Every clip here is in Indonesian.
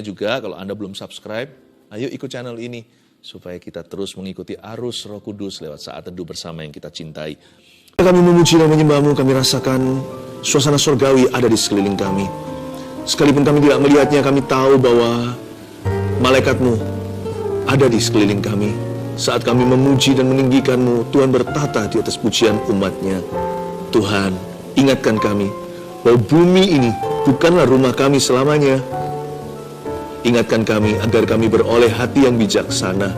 Juga kalau Anda belum subscribe, ayo ikut channel ini supaya kita terus mengikuti arus Roh Kudus lewat saat teduh bersama yang kita cintai. Kami memuji dan menyembah-Mu, kami rasakan suasana surgawi ada di sekeliling kami. Sekalipun kami tidak melihatnya, kami tahu bahwa malaikat-Mu ada di sekeliling kami. Saat kami memuji dan meninggikan-Mu, Tuhan bertata di atas pujian umat-Nya. Tuhan, ingatkan kami bahwa bumi ini bukanlah rumah kami selamanya. Ingatkan kami agar kami beroleh hati yang bijaksana.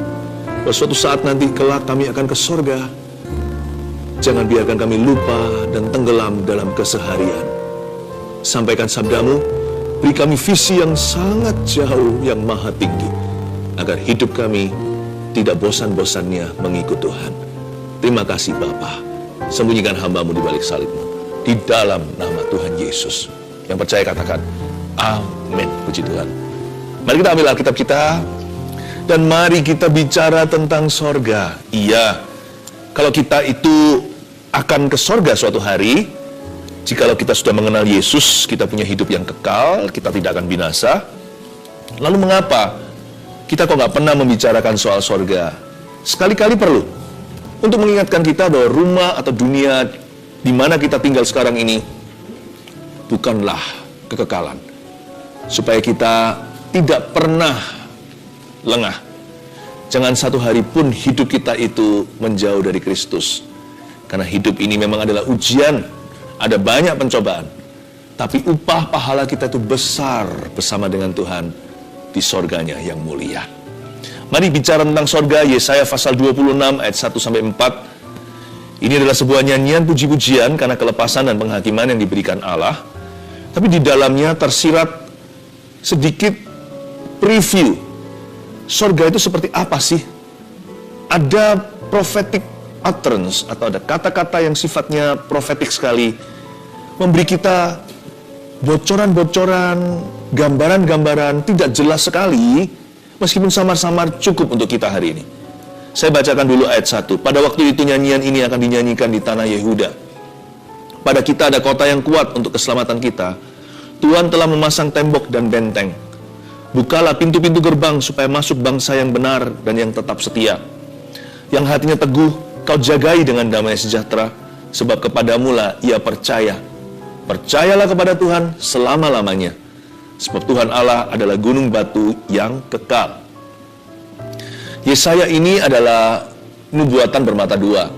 Bahwa suatu saat nanti kelak kami akan ke sorga. Jangan biarkan kami lupa dan tenggelam dalam keseharian. Sampaikan sabda-Mu, beri kami visi yang sangat jauh, yang maha tinggi, agar hidup kami tidak bosan-bosannya mengikut Tuhan. Terima kasih Bapa. Sembunyikan hamba-Mu di balik salib-Mu. Di dalam nama Tuhan Yesus. Yang percaya katakan, amin. Puji Tuhan. Mari kita ambil Alkitab kita, dan mari kita bicara tentang sorga. Iya, kalau kita itu akan ke sorga suatu hari, jikalau kita sudah mengenal Yesus, kita punya hidup yang kekal, kita tidak akan binasa. Lalu mengapa kita kok nggak pernah membicarakan soal sorga? Sekali-kali perlu, untuk mengingatkan kita bahwa rumah atau dunia di mana kita tinggal sekarang ini, bukanlah kekekalan. Supaya kita tidak pernah lengah. Jangan satu hari pun hidup kita itu menjauh dari Kristus. Karena hidup ini memang adalah ujian, ada banyak pencobaan. Tapi upah pahala kita itu besar bersama dengan Tuhan di sorganya yang mulia. Mari bicara tentang sorga. Yesaya pasal 26 ayat 1-4. Ini adalah sebuah nyanyian puji-pujian karena kelepasan dan penghakiman yang diberikan Allah. Tapi di dalamnya tersirat sedikit preview. Sorga itu seperti apa sih? Ada prophetic utterance atau ada kata-kata yang sifatnya profetik sekali, memberi kita bocoran-bocoran, gambaran-gambaran tidak jelas sekali, meskipun samar-samar cukup untuk kita hari ini. Saya bacakan dulu ayat 1. Pada waktu itu nyanyian ini akan dinyanyikan di tanah Yehuda. Pada kita ada kota yang kuat untuk keselamatan kita. Tuhan telah memasang tembok dan benteng. Bukalah pintu-pintu gerbang supaya masuk bangsa yang benar dan yang tetap setia. Yang hatinya teguh, kau jagai dengan damai sejahtera, sebab kepadamulah ia percaya. Percayalah kepada Tuhan selama-lamanya, sebab Tuhan Allah adalah gunung batu yang kekal. Yesaya ini adalah nubuatan bermata dua.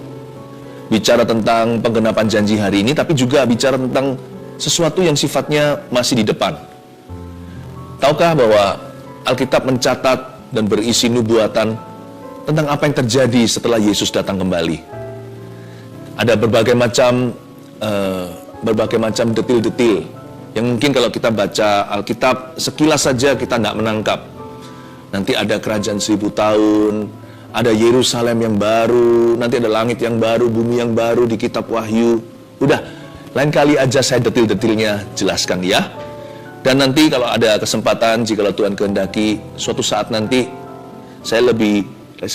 Bicara tentang penggenapan janji hari ini, tapi juga bicara tentang sesuatu yang sifatnya masih di depan. Tahukah bahwa Alkitab mencatat dan berisi nubuatan tentang apa yang terjadi setelah Yesus datang kembali? Ada berbagai macam detil-detil yang mungkin kalau kita baca Alkitab sekilas saja kita tidak menangkap. Nanti ada kerajaan 1000 tahun, ada Yerusalem yang baru, nanti ada langit yang baru, bumi yang baru di kitab Wahyu. Udah, lain kali aja saya detil-detilnya jelaskan ya. Dan nanti kalau ada kesempatan, jika Tuhan kehendaki, suatu saat nanti saya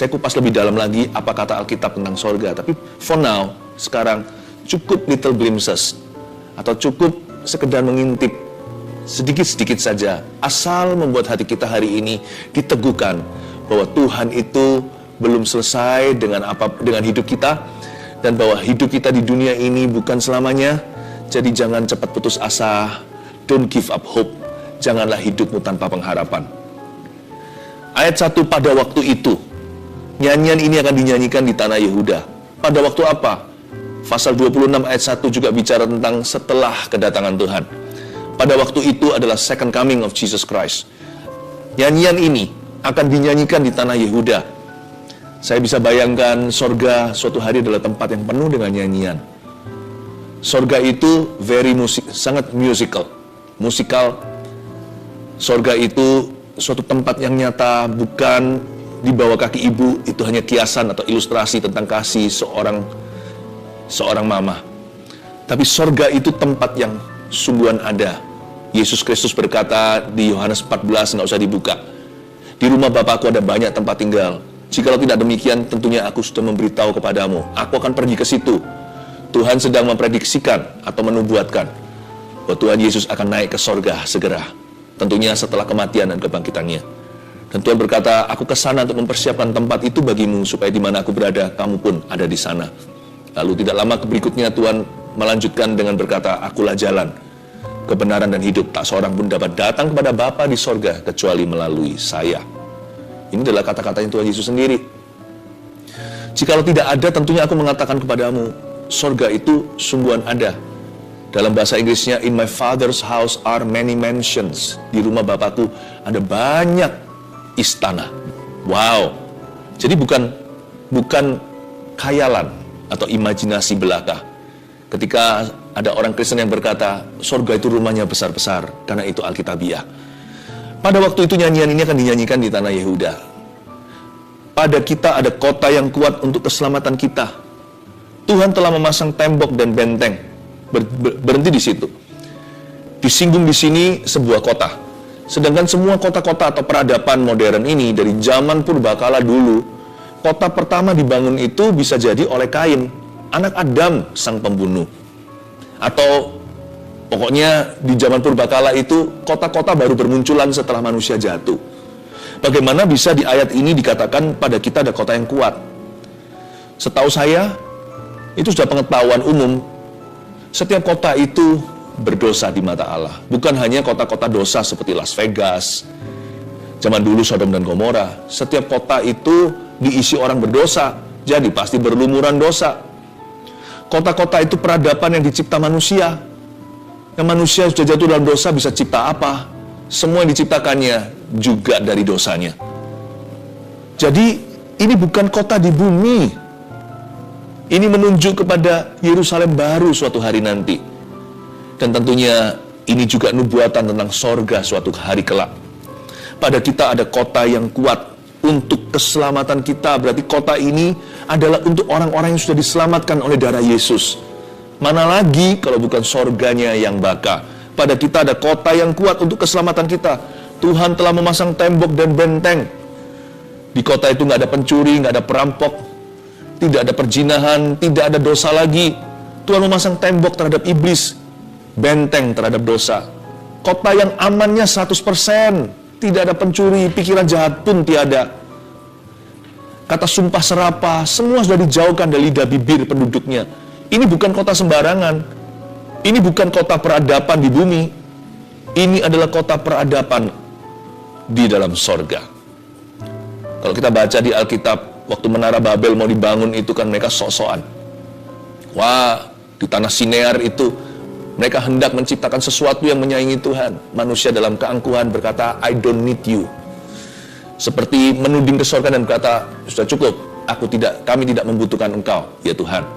kupas lebih dalam lagi apa kata Alkitab tentang sorga. Tapi for now, sekarang cukup little glimpses, atau cukup sekedar mengintip sedikit-sedikit saja, asal membuat hati kita hari ini diteguhkan bahwa Tuhan itu belum selesai dengan hidup kita, dan bahwa hidup kita di dunia ini bukan selamanya. Jadi jangan cepat putus asa. Don't give up hope. Janganlah hidupmu tanpa pengharapan. Ayat 1, pada waktu itu. Nyanyian ini akan dinyanyikan di tanah Yehuda. Pada waktu apa? Pasal 26 ayat 1 juga bicara tentang setelah kedatangan Tuhan. Pada waktu itu adalah second coming of Jesus Christ. Nyanyian ini akan dinyanyikan di tanah Yehuda. Saya bisa bayangkan sorga suatu hari adalah tempat yang penuh dengan nyanyian. Sorga itu sangat musikal. Sorga itu suatu tempat yang nyata, bukan di bawah kaki ibu itu hanya kiasan atau ilustrasi tentang kasih seorang mama. Tapi sorga itu tempat yang sungguhan ada. Yesus Kristus berkata di Yohanes 14, nggak usah dibuka. Di rumah Bapakku ada banyak tempat tinggal. Jikalau tidak demikian, tentunya aku sudah memberitahu kepadamu. Aku akan pergi ke situ. Tuhan sedang memprediksikan atau menubuatkan bahwa Tuhan Yesus akan naik ke sorga segera. tentunya setelah kematian dan kebangkitannya. Dan Tuhan berkata, aku ke sana untuk mempersiapkan tempat itu bagimu, supaya di mana aku berada, kamu pun ada di sana. Lalu tidak lama berikutnya Tuhan melanjutkan dengan berkata, akulah jalan, kebenaran dan hidup, tak seorang pun dapat datang kepada Bapa di sorga, kecuali melalui saya. Ini adalah kata-katanya Tuhan Yesus sendiri. Jikalau tidak ada, tentunya aku mengatakan kepadamu, sorga itu sungguhan ada. Dalam bahasa Inggrisnya, in my father's house are many mansions. Di rumah Bapakku ada banyak istana. Wow. Jadi bukan khayalan atau imajinasi belaka. Ketika ada orang Kristen yang berkata, sorga itu rumahnya besar-besar, karena itu Alkitabiah. Pada waktu itu nyanyian ini akan dinyanyikan di tanah Yehuda. Pada kita ada kota yang kuat untuk keselamatan kita. Tuhan telah memasang tembok dan benteng. Berhenti di situ. Disinggung di sini sebuah kota. Sedangkan semua kota-kota atau peradaban modern ini dari zaman purbakala dulu, kota pertama dibangun itu bisa jadi oleh Kain, anak Adam sang pembunuh. Atau pokoknya di zaman purbakala itu kota-kota baru bermunculan setelah manusia jatuh. Bagaimana bisa di ayat ini dikatakan pada kita ada kota yang kuat? Setahu saya, itu sudah pengetahuan umum. Setiap kota itu berdosa di mata Allah. Bukan hanya kota-kota dosa seperti Las Vegas, zaman dulu Sodom dan Gomora. Setiap kota itu diisi orang berdosa, jadi pasti berlumuran dosa. Kota-kota itu peradaban yang dicipta manusia. Yang manusia sudah jatuh dalam dosa bisa cipta apa? Semua yang diciptakannya juga dari dosanya. Jadi ini bukan kota di bumi. Ini menunjuk kepada Yerusalem baru suatu hari nanti. Dan tentunya ini juga nubuatan tentang sorga suatu hari kelak. Pada kita ada kota yang kuat untuk keselamatan kita. Berarti kota ini adalah untuk orang-orang yang sudah diselamatkan oleh darah Yesus. Mana lagi kalau bukan sorganya yang baka. Pada kita ada kota yang kuat untuk keselamatan kita. Tuhan telah memasang tembok dan benteng. Di kota itu nggak ada pencuri, nggak ada perampok, tidak ada perzinahan, tidak ada dosa lagi. Tuhan memasang tembok terhadap iblis, benteng terhadap dosa. Kota yang amannya 100%, tidak ada pencuri, pikiran jahat pun tiada. Kata sumpah serapah, semua sudah dijauhkan dari lidah bibir penduduknya. Ini bukan kota sembarangan. Ini bukan kota peradaban di bumi. Ini adalah kota peradaban di dalam sorga. Kalau kita baca di Alkitab, waktu Menara Babel mau dibangun itu kan mereka sok-sokan. Wah, di tanah Sinear itu mereka hendak menciptakan sesuatu yang menyaingi Tuhan. Manusia dalam keangkuhan berkata, I don't need you. Seperti menuding ke sorga dan berkata, sudah cukup, kami tidak membutuhkan engkau, ya Tuhan.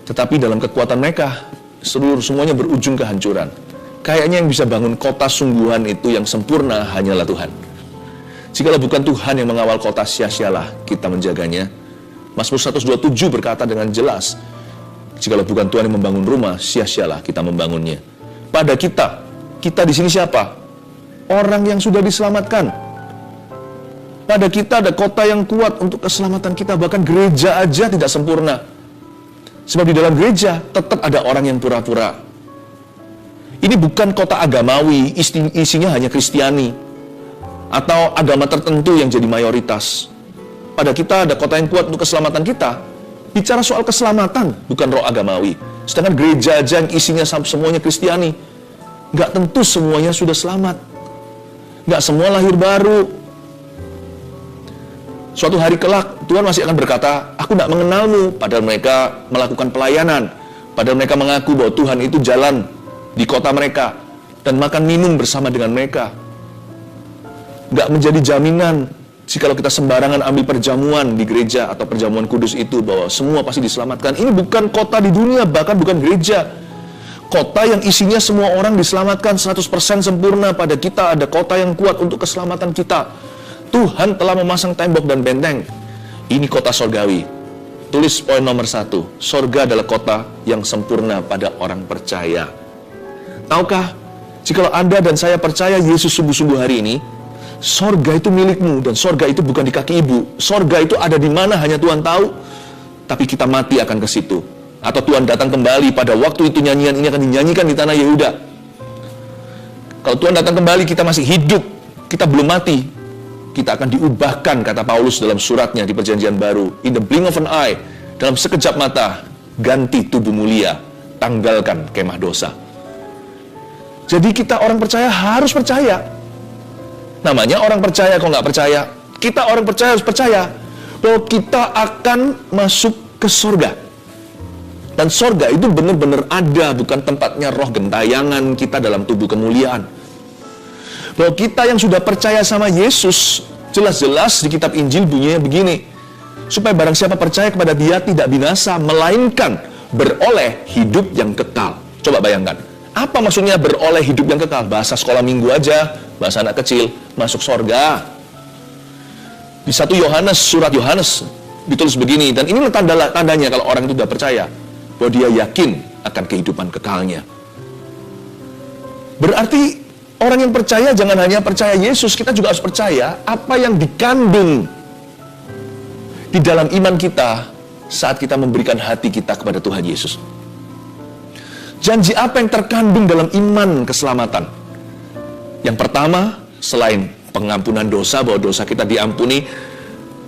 Tetapi dalam kekuatan mereka, semuanya berujung kehancuran. Kayaknya yang bisa bangun kota sungguhan itu yang sempurna hanyalah Tuhan. Jikalau bukan Tuhan yang mengawal kota, sia-sialah kita menjaganya. Mazmur 127 berkata dengan jelas, jikalau bukan Tuhan yang membangun rumah, sia-sialah kita membangunnya. Pada kita di sini siapa? Orang yang sudah diselamatkan. Pada kita ada kota yang kuat untuk keselamatan kita. Bahkan gereja aja tidak sempurna. Sebab di dalam gereja tetap ada orang yang pura-pura. Ini bukan kota agamawi, isinya hanya Kristiani atau agama tertentu yang jadi mayoritas. Pada kita ada kota yang kuat untuk keselamatan kita. Bicara soal keselamatan, bukan roh agamawi. Sedangkan gereja aja yang isinya semuanya Kristiani. Nggak tentu semuanya sudah selamat. Nggak semua lahir baru. Suatu hari kelak, Tuhan masih akan berkata, aku tidak mengenalmu. Padahal mereka melakukan pelayanan. Padahal mereka mengaku bahwa Tuhan itu jalan di kota mereka dan makan minum bersama dengan mereka. Nggak menjadi jaminan jikalau kita sembarangan ambil perjamuan di gereja atau perjamuan kudus itu bahwa semua pasti diselamatkan. Ini bukan kota di dunia, bahkan bukan gereja. Kota yang isinya semua orang diselamatkan 100% sempurna. Pada kita ada kota yang kuat untuk keselamatan kita. Tuhan telah memasang tembok dan benteng. Ini kota sorgawi. Tulis poin nomor 1. Sorga adalah kota yang sempurna pada orang percaya. Tahukah, jikalau Anda dan saya percaya Yesus sungguh-sungguh hari ini, sorga itu milikmu, dan sorga itu bukan di kaki ibu. Sorga itu ada di mana hanya Tuhan tahu, tapi kita mati akan ke situ. Atau Tuhan datang kembali pada waktu itu nyanyian ini akan dinyanyikan di tanah Yehuda. Kalau Tuhan datang kembali, kita masih hidup, kita belum mati, kita akan diubahkan, kata Paulus dalam suratnya di Perjanjian Baru. In the blink of an eye, dalam sekejap mata, ganti tubuh mulia, tanggalkan kemah dosa. Jadi kita orang percaya harus percaya. Namanya orang percaya, kok nggak percaya? Kita orang percaya harus percaya bahwa kita akan masuk ke surga. Dan surga itu benar-benar ada, bukan tempatnya roh gentayangan kita dalam tubuh kemuliaan. Bahwa kita yang sudah percaya sama Yesus, jelas-jelas di kitab Injil bunyinya begini, supaya barang siapa percaya kepada Dia tidak binasa, melainkan beroleh hidup yang kekal. Coba bayangkan, apa maksudnya beroleh hidup yang kekal? Bahasa sekolah minggu aja, bahasa anak kecil, masuk surga. Di 1 Yohanes, surat Yohanes ditulis begini, dan ini tandanya kalau orang itu sudah percaya bahwa dia yakin akan kehidupan kekalnya. Berarti orang yang percaya jangan hanya percaya Yesus, kita juga harus percaya apa yang dikandung di dalam iman kita saat kita memberikan hati kita kepada Tuhan Yesus. Janji apa yang terkandung dalam iman keselamatan? Yang pertama, selain pengampunan dosa, bahwa dosa kita diampuni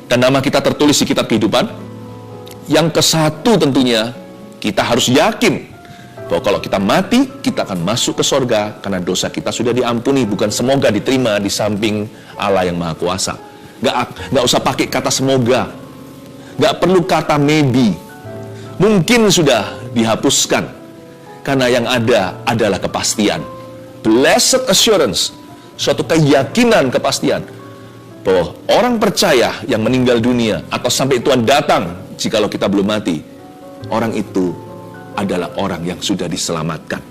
dan nama kita tertulis di kitab kehidupan. Yang kesatu tentunya, kita harus yakin bahwa kalau kita mati, kita akan masuk ke sorga karena dosa kita sudah diampuni. Bukan semoga diterima di samping Allah yang Maha Kuasa. Nggak usah pakai kata semoga, nggak perlu kata maybe. Mungkin sudah dihapuskan karena yang ada adalah kepastian. Blessed assurance, suatu keyakinan, kepastian bahwa orang percaya yang meninggal dunia atau sampai Tuhan datang jikalau kita belum mati, orang itu adalah orang yang sudah diselamatkan.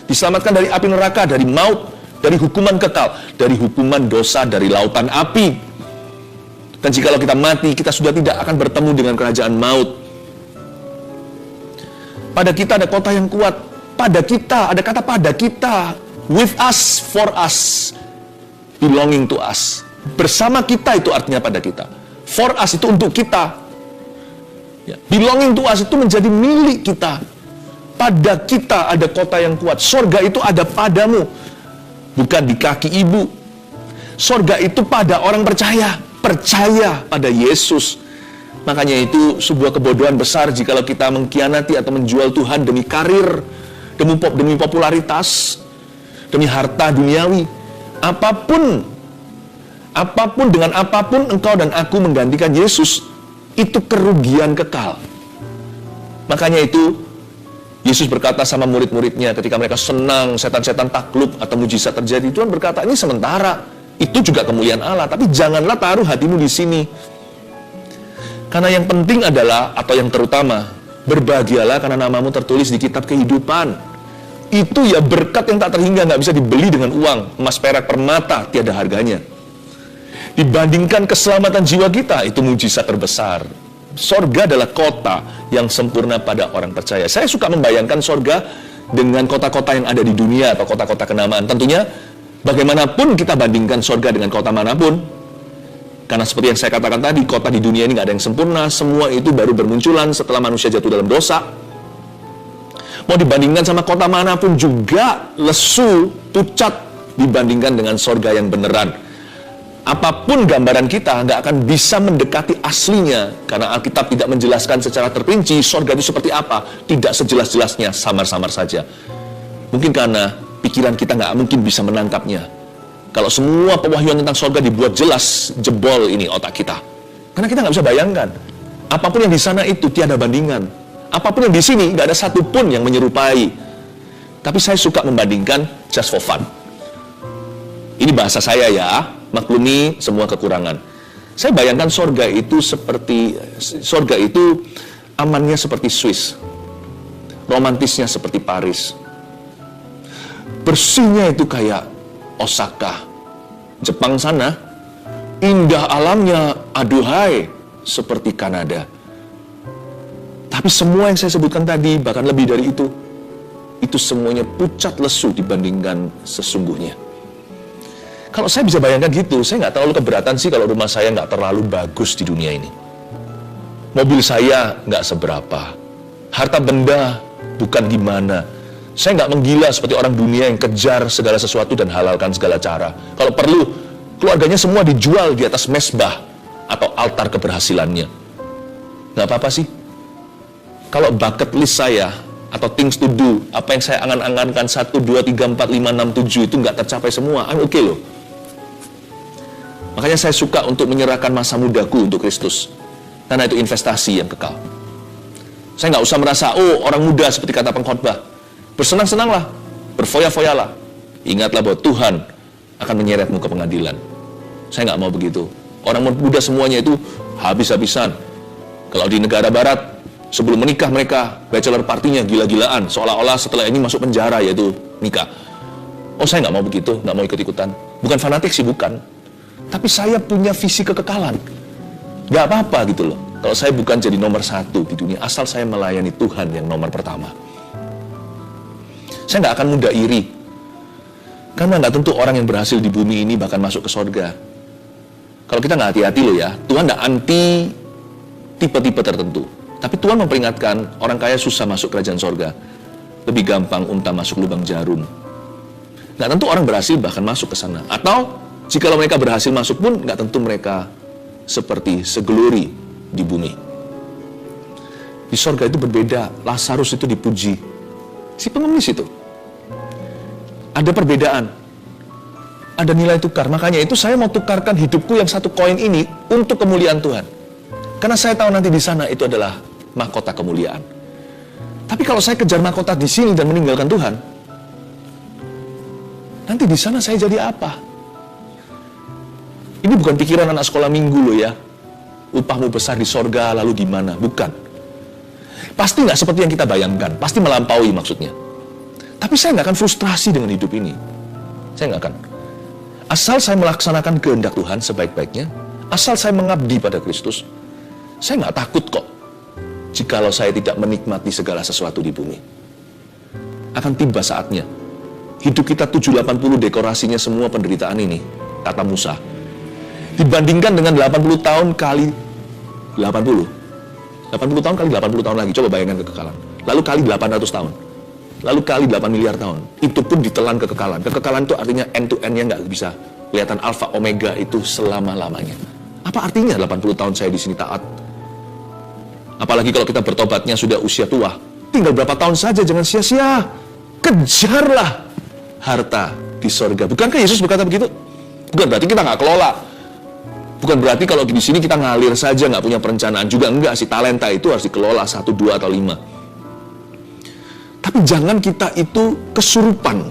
Diselamatkan dari api neraka, dari maut, dari hukuman kekal, dari hukuman dosa, dari lautan api. Dan jikalau kita mati, kita sudah tidak akan bertemu dengan kerajaan maut. Pada kita ada kota yang kuat. Pada kita, ada kata pada kita. With us, for us, belonging to us. Bersama kita itu artinya pada kita. For us itu untuk kita. Ya, belonging to us itu menjadi milik kita. Pada kita ada kota yang kuat. Sorga itu ada padamu, bukan di kaki ibu. Sorga itu pada orang percaya. Percaya pada Yesus. Makanya itu sebuah kebodohan besar jikalau kita mengkhianati atau menjual Tuhan demi karir, demi popularitas, demi harta duniawi. Apapun dengan apapun engkau dan aku menggantikan Yesus, itu kerugian kekal. Makanya itu Yesus berkata sama murid-muridnya ketika mereka senang, setan-setan takluk atau mujizat terjadi, Tuhan berkata, ini sementara, itu juga kemuliaan Allah, tapi janganlah taruh hatimu di sini. Karena yang penting adalah, atau yang terutama, berbahagialah karena namamu tertulis di kitab kehidupan. Itu ya berkat yang tak terhingga, nggak bisa dibeli dengan uang, emas, perak, permata, tiada harganya. Dibandingkan keselamatan jiwa kita, itu mujizat terbesar. Sorga adalah kota yang sempurna pada orang percaya. Saya suka membayangkan sorga dengan kota-kota yang ada di dunia atau kota-kota kenamaan. Tentunya bagaimanapun kita bandingkan sorga dengan kota manapun, karena seperti yang saya katakan tadi, kota di dunia ini nggak ada yang sempurna. Semua itu baru bermunculan setelah manusia jatuh dalam dosa. Mau dibandingkan sama kota manapun juga lesu, pucat dibandingkan dengan sorga yang beneran. Apapun gambaran kita nggak akan bisa mendekati aslinya, karena Alkitab tidak menjelaskan secara terperinci sorga itu seperti apa. Tidak sejelas-jelasnya, samar-samar saja. Mungkin karena pikiran kita nggak mungkin bisa menangkapnya. Kalau semua pewahyuan tentang sorga dibuat jelas, jebol ini otak kita. Karena kita nggak bisa bayangkan. Apapun yang di sana itu tiada bandingan. Apapun yang di sini nggak ada satupun yang menyerupai. Tapi saya suka membandingkan just for fun. Ini bahasa saya ya. Maklumi semua kekurangan. Saya bayangkan sorga itu amannya seperti Swiss, romantisnya seperti Paris, bersihnya itu kayak Osaka, Jepang sana, indah alamnya aduhai seperti Kanada. Tapi semua yang saya sebutkan tadi, bahkan lebih dari itu semuanya pucat lesu dibandingkan sesungguhnya. Kalau saya bisa bayangkan gitu, saya nggak terlalu keberatan sih kalau rumah saya nggak terlalu bagus di dunia ini. Mobil saya nggak seberapa. Harta benda bukan gimana. Saya nggak menggila seperti orang dunia yang kejar segala sesuatu dan halalkan segala cara. Kalau perlu, keluarganya semua dijual di atas mesbah atau altar keberhasilannya. Nggak apa-apa sih. Kalau bucket list saya atau things to do, apa yang saya angan-angankan 1, 2, 3, 4, 5, 6, 7 itu nggak tercapai semua, I'm okay loh. Makanya saya suka untuk menyerahkan masa mudaku untuk Kristus. Karena itu investasi yang kekal. Saya nggak usah merasa, oh orang muda seperti kata pengkhotbah. Bersenang-senanglah, berfoya-foyalah. Ingatlah bahwa Tuhan akan menyeretmu ke pengadilan. Saya nggak mau begitu. Orang muda semuanya itu habis-habisan. Kalau di negara barat, sebelum menikah mereka bachelor partinya gila-gilaan, seolah-olah setelah ini masuk penjara, yaitu nikah. Oh, saya nggak mau begitu, nggak mau ikut-ikutan. Bukan fanatik sih, bukan. Tapi saya punya visi kekekalan. Nggak apa-apa gitu loh. Kalau saya bukan jadi nomor 1 di dunia, asal saya melayani Tuhan yang nomor pertama. Saya nggak akan mudah iri. Karena nggak tentu orang yang berhasil di bumi ini bahkan masuk ke sorga. Kalau kita nggak hati-hati loh ya, Tuhan nggak anti tipe-tipe tertentu. Tapi Tuhan memperingatkan, orang kaya susah masuk kerajaan sorga. Lebih gampang unta masuk lubang jarum. Nggak tentu orang berhasil bahkan masuk ke sana. Atau, jikalau mereka berhasil masuk pun, nggak tentu mereka seperti segeluri di bumi. Di sorga itu berbeda. Lazarus itu dipuji. Si pengemis itu. Ada perbedaan. Ada nilai tukar. Makanya itu saya mau tukarkan hidupku yang 1 koin ini untuk kemuliaan Tuhan. Karena saya tahu nanti di sana itu adalah mahkota kemuliaan. Tapi kalau saya kejar mahkota di sini dan meninggalkan Tuhan, nanti di sana saya jadi apa? Ini bukan pikiran anak sekolah minggu loh ya. Upahmu besar di sorga, lalu gimana? Bukan. Pasti nggak seperti yang kita bayangkan. Pasti melampaui maksudnya. Tapi saya nggak akan frustrasi dengan hidup ini. Saya nggak akan. Asal saya melaksanakan kehendak Tuhan sebaik-baiknya, asal saya mengabdi pada Kristus, saya nggak takut kok jikalau saya tidak menikmati segala sesuatu di bumi. Akan tiba saatnya. Hidup kita 780 dekorasinya semua penderitaan ini, kata Musa. Dibandingkan dengan 80 tahun kali 80. 80 tahun kali 80 tahun lagi, coba bayangkan kekekalan. Lalu kali 800 tahun. Lalu kali 8 miliar tahun. Itu pun ditelan kekekalan. Kekekalan itu artinya end to end-nya nggak bisa kelihatan alfa omega itu selama-lamanya. Apa artinya 80 tahun saya di sini taat? Apalagi kalau kita bertobatnya sudah usia tua. Tinggal berapa tahun saja, jangan sia-sia. Kejarlah harta di sorga. Bukankah Yesus berkata begitu? Bukan berarti kita nggak kelola. Bukan berarti kalau di sini kita ngalir saja, nggak punya perencanaan. Juga enggak sih, talenta itu harus dikelola 1, 2, atau 5. Tapi jangan kita itu kesurupan.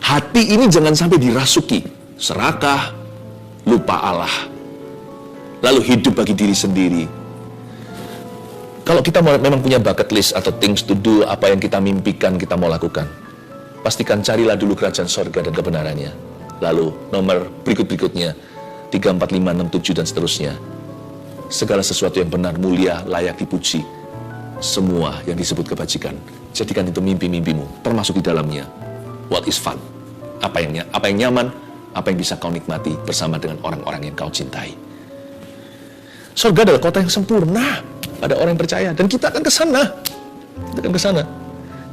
Hati ini jangan sampai dirasuki. Serakah, lupa Allah. Lalu hidup bagi diri sendiri. Kalau kita memang punya bucket list atau things to do, apa yang kita mimpikan kita mau lakukan, pastikan carilah dulu kerajaan sorga dan kebenarannya. Lalu nomor berikut-berikutnya, 3, 4, 5, 6, 7 dan seterusnya. Segala sesuatu yang benar, mulia, layak dipuji. Semua yang disebut kebajikan, jadikan itu mimpi-mimpimu, termasuk di dalamnya what is fun, apa yang nyaman, apa yang bisa kau nikmati bersama dengan orang-orang yang kau cintai. Surga adalah kota yang sempurna pada orang yang percaya, dan kita akan ke sana. Kita akan ke sana.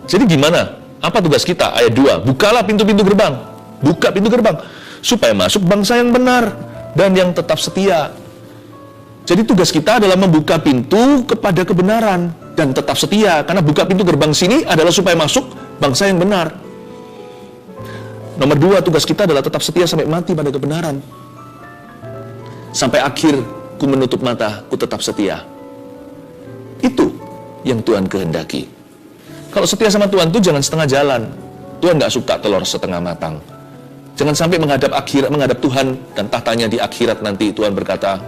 Jadi gimana? Apa tugas kita? Ayat 2, bukalah pintu-pintu gerbang. Buka pintu gerbang supaya masuk bangsa yang benar dan yang tetap setia. Jadi tugas kita adalah membuka pintu kepada kebenaran dan tetap setia. Karena buka pintu gerbang sini adalah supaya masuk bangsa yang benar. Nomor 2, tugas kita adalah tetap setia sampai mati pada kebenaran. Sampai akhir ku menutup mata, ku tetap setia. Itu yang Tuhan kehendaki. Kalau setia sama Tuhan itu jangan setengah jalan. Tuhan gak suka telur setengah matang. Jangan sampai menghadap Tuhan dan tahtanya di akhirat nanti Tuhan berkata,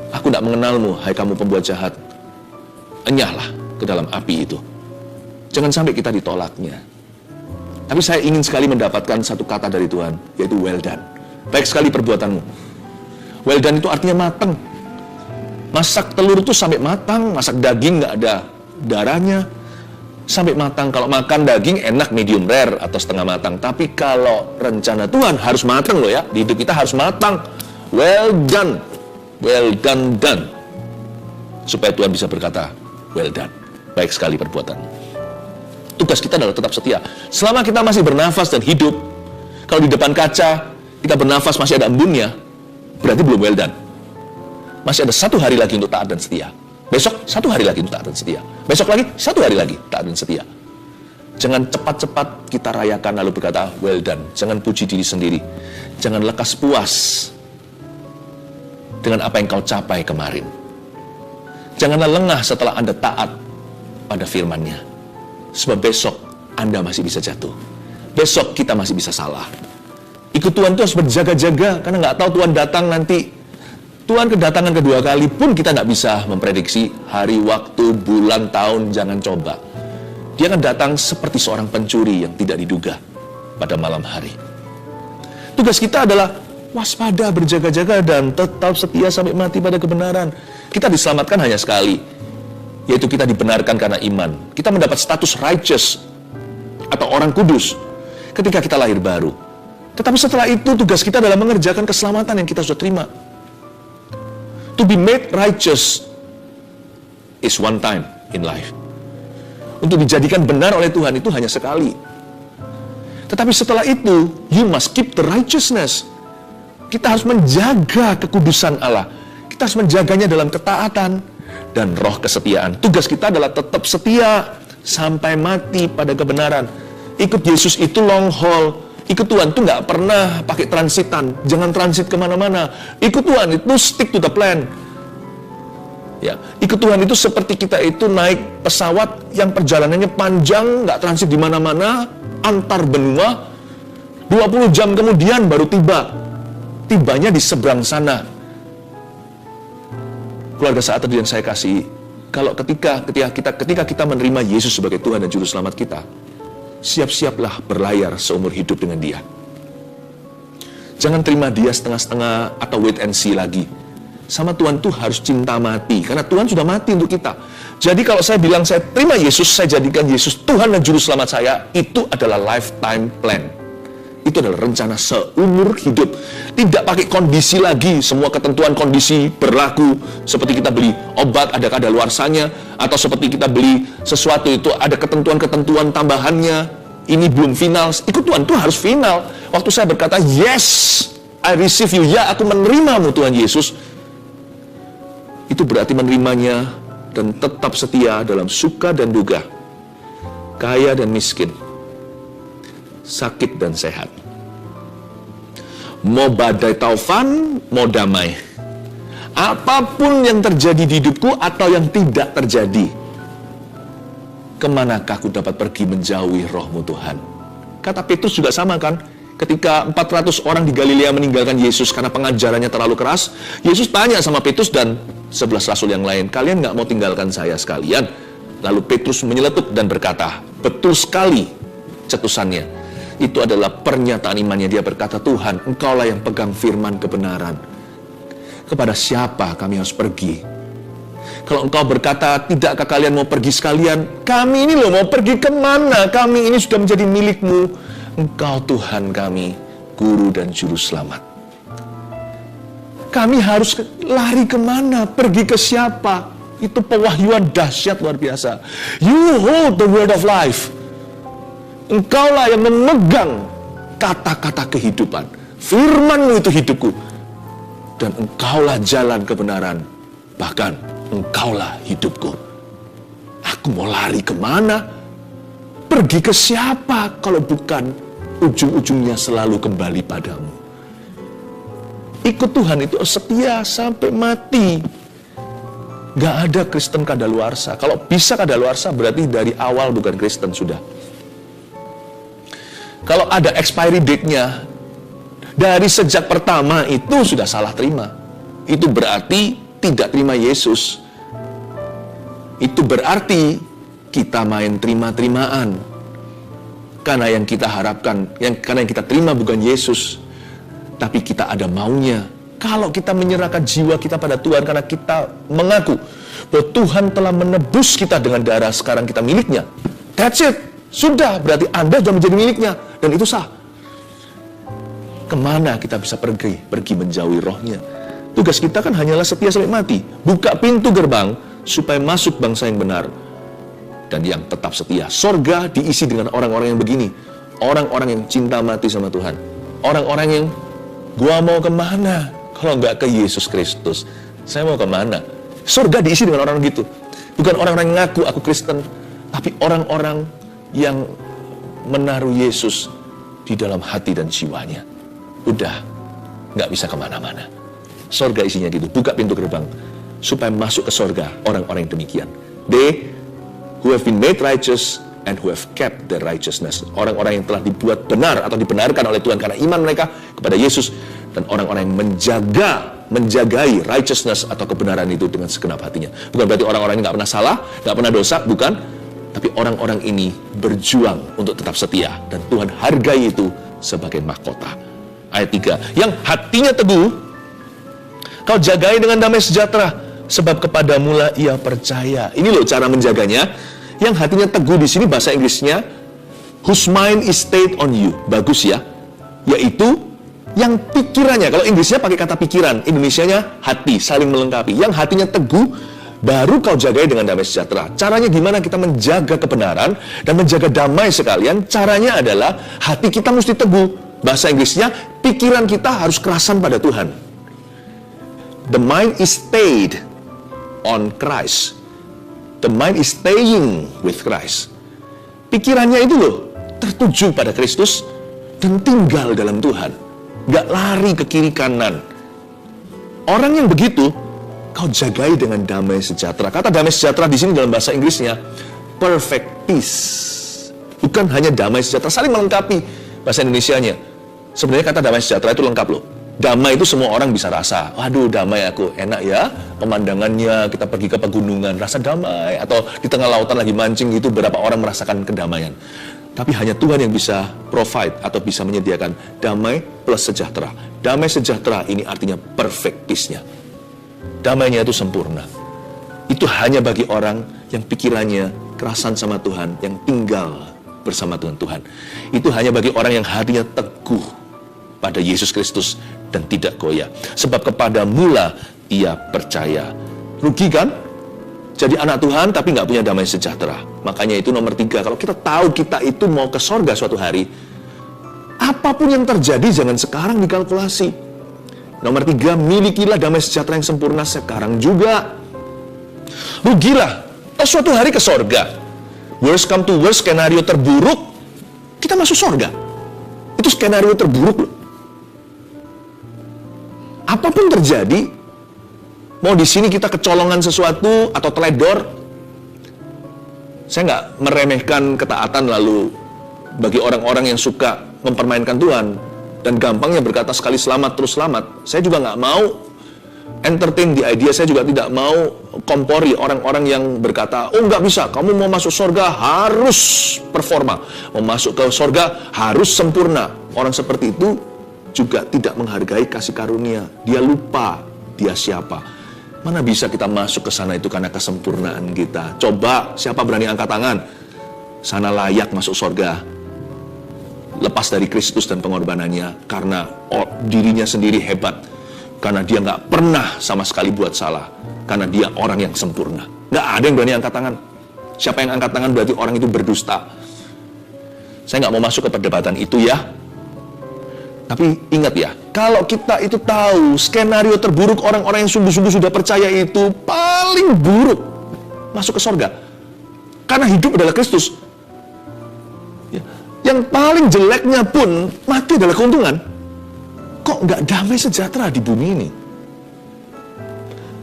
aku tidak mengenalmu, hai kamu pembuat jahat. Enyahlah ke dalam api itu. Jangan sampai kita ditolaknya. Tapi saya ingin sekali mendapatkan satu kata dari Tuhan, yaitu well done. Baik sekali perbuatanmu. Well done itu artinya matang. Masak telur itu sampai matang, masak daging nggak ada darahnya, sampai matang. Kalau makan daging enak medium rare atau setengah matang. Tapi kalau rencana Tuhan harus matang loh ya. Di hidup kita harus matang. Well done. Well done. Supaya Tuhan bisa berkata, well done. Baik sekali perbuatan. Tugas kita adalah tetap setia. Selama kita masih bernafas dan hidup, kalau di depan kaca kita bernafas masih ada embunnya, berarti belum well done. Masih ada 1 hari lagi untuk taat dan setia. Besok 1 hari lagi untuk taat dan setia. Besok lagi 1 hari lagi taat dan setia. Jangan cepat-cepat kita rayakan lalu berkata well done. Jangan puji diri sendiri. Jangan lekas puas dengan apa yang kau capai kemarin. Janganlah lengah setelah Anda taat pada firman-Nya. Sebab besok Anda masih bisa jatuh. Besok kita masih bisa salah. Ikut Tuhan itu harus berjaga-jaga, karena nggak tahu Tuhan datang nanti. Tuhan kedatangan kedua kali pun kita nggak bisa memprediksi hari, waktu, bulan, tahun. Jangan coba. Dia akan datang seperti seorang pencuri yang tidak diduga pada malam hari. Tugas kita adalah waspada, berjaga-jaga, dan tetap setia sampai mati pada kebenaran. Kita diselamatkan hanya sekali, yaitu kita dibenarkan karena iman. Kita mendapat status righteous atau orang kudus ketika kita lahir baru. Tetapi setelah itu tugas kita adalah mengerjakan keselamatan yang kita sudah terima. To be made righteous is one time in life. Untuk dijadikan benar oleh Tuhan itu hanya sekali. Tetapi setelah itu, you must keep the righteousness. Kita harus menjaga kekudusan Allah. Kita harus menjaganya dalam ketaatan dan roh kesetiaan. Tugas kita adalah tetap setia sampai mati pada kebenaran. Ikut Yesus itu long haul. Ikut Tuhan itu nggak pernah pakai transitan. Jangan transit kemana-mana. Ikut Tuhan itu stick to the plan. Ya, ikut Tuhan itu seperti kita itu naik pesawat yang perjalanannya panjang, nggak transit di mana-mana, antar benua. 20 jam kemudian baru tiba. Tibanya di seberang sana. Keluarga saat teduh yang saya kasih, kalau ketika kita menerima Yesus sebagai Tuhan dan Juru Selamat kita, siap-siaplah berlayar seumur hidup dengan Dia. Jangan terima Dia setengah-setengah atau wait and see lagi. Sama Tuhan tuh harus cinta mati, karena Tuhan sudah mati untuk kita. Jadi kalau saya bilang saya terima Yesus, saya jadikan Yesus Tuhan dan Juru Selamat saya, itu adalah lifetime plan. Itu adalah rencana seumur hidup. Tidak pakai kondisi lagi, semua ketentuan kondisi berlaku. Seperti kita beli obat, ada kadaluarsanya. Atau seperti kita beli sesuatu itu, ada ketentuan-ketentuan tambahannya. Ini belum final. Ikut Tuhan itu harus final. Waktu saya berkata, yes, I receive you. Ya, aku menerimamu Tuhan Yesus. Itu berarti menerimanya dan tetap setia dalam suka dan duka. Kaya dan miskin. Sakit dan sehat. Mau badai taufan, mau damai. Apapun yang terjadi di hidupku atau yang tidak terjadi, kemanakah aku dapat pergi menjauhi rohmu Tuhan? Kata Petrus juga sama kan? Ketika 400 orang di Galilea meninggalkan Yesus karena pengajarannya terlalu keras, Yesus tanya sama Petrus dan 11 rasul yang lain, kalian gak mau tinggalkan saya sekalian? Lalu Petrus menyeletuk dan berkata, betul sekali cetusannya. Itu adalah pernyataan imannya. Dia berkata, Tuhan, Engkaulah yang pegang firman kebenaran. Kepada siapa kami harus pergi? Kalau Engkau berkata, tidakkah kalian mau pergi sekalian? Kami ini loh mau pergi kemana? Kami ini sudah menjadi milik-Mu. Engkau Tuhan kami, Guru dan Juru Selamat. Kami harus lari kemana? Pergi ke siapa? Itu pewahyuan dahsyat luar biasa. You hold the word of life. Engkaulah yang memegang kata-kata kehidupan. Firman-Mu itu hidupku. Dan Engkaulah jalan kebenaran. Bahkan Engkaulah hidupku. Aku mau lari kemana? Pergi ke siapa kalau bukan ujung-ujungnya selalu kembali padamu. Ikut Tuhan itu setia sampai mati. Gak ada Kristen kadaluarsa. Kalau bisa kadaluarsa berarti dari awal bukan Kristen sudah. Kalau ada expiry date-nya, dari sejak pertama itu sudah salah terima. Itu berarti tidak terima Yesus. Itu berarti kita main terima-terimaan. Karena yang kita harapkan, karena yang kita terima bukan Yesus, tapi kita ada maunya. Kalau kita menyerahkan jiwa kita pada Tuhan karena kita mengaku bahwa Tuhan telah menebus kita dengan darah, sekarang kita miliknya. That's it. Sudah, berarti Anda sudah menjadi miliknya. Dan itu sah. Kemana kita bisa pergi? Pergi menjauhi rohnya. Tugas kita kan hanyalah setia sampai mati. Buka pintu gerbang supaya masuk bangsa yang benar. dan yang tetap setia. Sorga diisi dengan orang-orang yang begini. Orang-orang yang cinta mati sama Tuhan. Orang-orang yang, gua mau kemana kalau nggak ke Yesus Kristus? Saya mau kemana? Sorga diisi dengan orang-orang gitu. Bukan orang-orang yang ngaku aku Kristen, tapi orang-orang yang menaruh Yesus di dalam hati dan jiwanya. Udah, nggak bisa kemana-mana. Sorga isinya gitu. Buka pintu gerbang supaya masuk ke sorga orang-orang yang demikian. They who have been made righteous and who have kept their righteousness. Orang-orang yang telah dibuat benar atau dibenarkan oleh Tuhan karena iman mereka kepada Yesus. Dan orang-orang yang menjagai righteousness atau kebenaran itu dengan segenap hatinya. Bukan berarti orang-orang ini nggak pernah salah, nggak pernah dosa, bukan. Tapi orang-orang ini berjuang untuk tetap setia. Dan Tuhan hargai itu sebagai mahkota. Ayat 3, yang hatinya teguh, kau jagai dengan damai sejahtera, sebab kepadamulah ia percaya. Ini loh cara menjaganya. Yang hatinya teguh di sini bahasa Inggrisnya, whose mind is stayed on you. Bagus ya. Yaitu yang pikirannya, kalau Inggrisnya pakai kata pikiran, Indonesianya hati, saling melengkapi. Yang hatinya teguh, baru kau jagai dengan damai sejahtera. Caranya gimana kita menjaga kebenaran dan menjaga damai sekalian? Caranya adalah hati kita mesti teguh. Bahasa Inggrisnya, pikiran kita harus kerasan pada Tuhan. The mind is stayed on Christ. The mind is staying with Christ. Pikirannya itu loh, tertuju pada Kristus dan tinggal dalam Tuhan. Gak lari ke kiri kanan. Orang yang begitu, kau jagai dengan damai sejahtera. Kata damai sejahtera di sini dalam bahasa Inggrisnya, perfect peace. Bukan hanya damai sejahtera, saling melengkapi bahasa Indonesianya. Sebenarnya kata damai sejahtera itu lengkap loh. Damai itu semua orang bisa rasa. Waduh, damai aku, enak ya pemandangannya, kita pergi ke pegunungan, rasa damai. Atau di tengah lautan lagi mancing gitu, berapa orang merasakan kedamaian. Tapi hanya Tuhan yang bisa provide atau bisa menyediakan damai plus sejahtera. Damai sejahtera ini artinya perfect peace-nya. Damainya itu sempurna. Itu hanya bagi orang yang pikirannya kerasan sama Tuhan, yang tinggal bersama Tuhan. Itu hanya bagi orang yang hatinya teguh pada Yesus Kristus dan tidak goyah. Sebab kepadamulah ia percaya. Rugi kan? Jadi anak Tuhan tapi nggak punya damai sejahtera. Makanya itu nomor 3. Kalau kita tahu kita itu mau ke sorga suatu hari, apapun yang terjadi jangan sekarang dikalkulasi. Nomor 3, milikilah damai sejahtera yang sempurna sekarang juga. Rugilah, suatu hari ke sorga. Worst come to worst, skenario terburuk, kita masuk sorga. Itu skenario terburuk loh. Apapun terjadi, mau di sini kita kecolongan sesuatu atau teledor, saya nggak meremehkan ketaatan lalu bagi orang-orang yang suka mempermainkan Tuhan dan gampangnya berkata sekali selamat terus selamat. Saya juga nggak mau entertain di idea, saya juga tidak mau kompori orang-orang yang berkata, oh nggak bisa, kamu mau masuk surga harus performa, mau masuk ke surga harus sempurna. Orang seperti itu juga tidak menghargai kasih karunia. Dia lupa dia siapa. Mana bisa kita masuk ke sana itu karena kesempurnaan kita. Coba, siapa berani angkat tangan? Sana layak masuk surga. Lepas dari Kristus dan pengorbanannya. Karena dirinya sendiri hebat. Karena dia nggak pernah sama sekali buat salah. Karena dia orang yang sempurna. Nggak ada yang berani angkat tangan. Siapa yang angkat tangan berarti orang itu berdusta. Saya nggak mau masuk ke perdebatan itu ya. Tapi ingat ya, kalau kita itu tahu skenario terburuk orang-orang yang sungguh-sungguh sudah percaya itu paling buruk masuk ke surga. Karena hidup adalah Kristus. Ya. Yang paling jeleknya pun mati adalah keuntungan. Kok nggak damai sejahtera di bumi ini?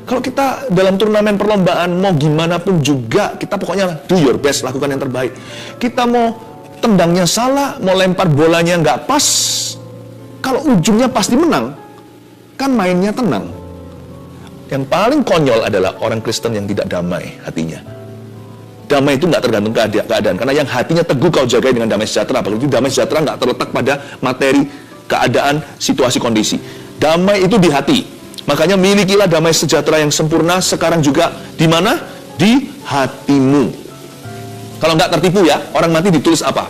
Kalau kita dalam turnamen perlombaan mau gimana pun juga, kita pokoknya do your best, lakukan yang terbaik. Kita mau tendangnya salah, mau lempar bolanya nggak pas, kalau ujungnya pasti menang, kan mainnya tenang. Yang paling konyol adalah orang Kristen yang tidak damai hatinya. Damai itu nggak tergantung keadaan, karena yang hatinya teguh kau jagai dengan damai sejahtera. Apalagi damai sejahtera nggak terletak pada materi, keadaan, situasi, kondisi. Damai itu di hati. Makanya milikilah damai sejahtera yang sempurna sekarang juga. Di mana? Di hatimu. Kalau nggak tertipu ya, orang mati ditulis apa?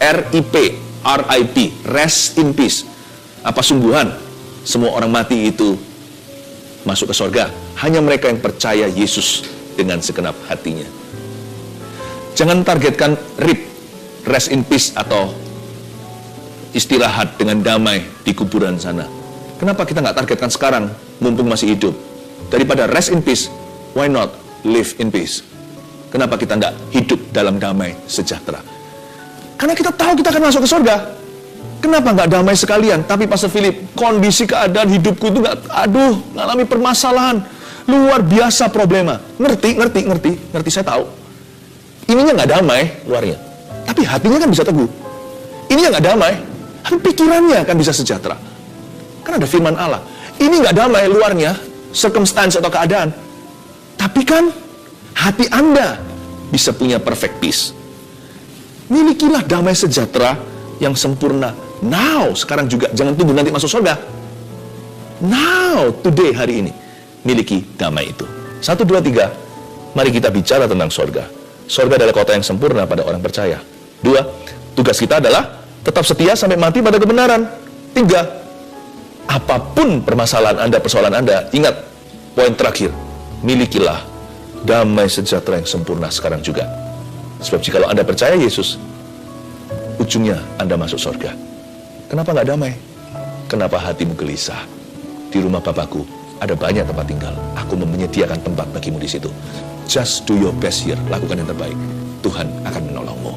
RIP. RIP, rest in peace. Apa sungguhan semua orang mati itu masuk ke surga? Hanya mereka yang percaya Yesus dengan segenap hatinya. Jangan targetkan rest in peace atau istirahat dengan damai di kuburan sana. Kenapa kita nggak targetkan sekarang, mumpung masih hidup? Daripada rest in peace, why not live in peace? Kenapa kita nggak hidup dalam damai sejahtera? Karena kita tahu kita akan masuk ke surga. Kenapa nggak damai sekalian? Tapi Pastor Philip, kondisi keadaan hidupku itu ngalami permasalahan. Luar biasa problema. Ngerti, saya tahu. Ininya nggak damai, luarnya. Tapi hatinya kan bisa teguh. Ininya nggak damai, tapi pikirannya kan bisa sejahtera. Kan ada firman Allah. Ini nggak damai luarnya, circumstance atau keadaan. Tapi kan hati Anda bisa punya perfect peace. Milikilah damai sejahtera yang sempurna. Now, sekarang juga. Jangan tunggu nanti masuk surga. Now, today, hari ini. Miliki damai itu. 1, 2, 3. Mari kita bicara tentang surga. Surga adalah kota yang sempurna pada orang percaya. 2, tugas kita adalah tetap setia sampai mati pada kebenaran. 3, apapun permasalahan Anda, persoalan Anda, ingat, poin terakhir, milikilah damai sejahtera yang sempurna sekarang juga. Sebab jika Anda percaya Yesus, ujungnya Anda masuk surga. Kenapa nggak damai? Kenapa hatimu gelisah? Di rumah Bapakku ada banyak tempat tinggal. Aku menyediakan tempat bagimu di situ. Just do your best here. Lakukan yang terbaik. Tuhan akan menolongmu.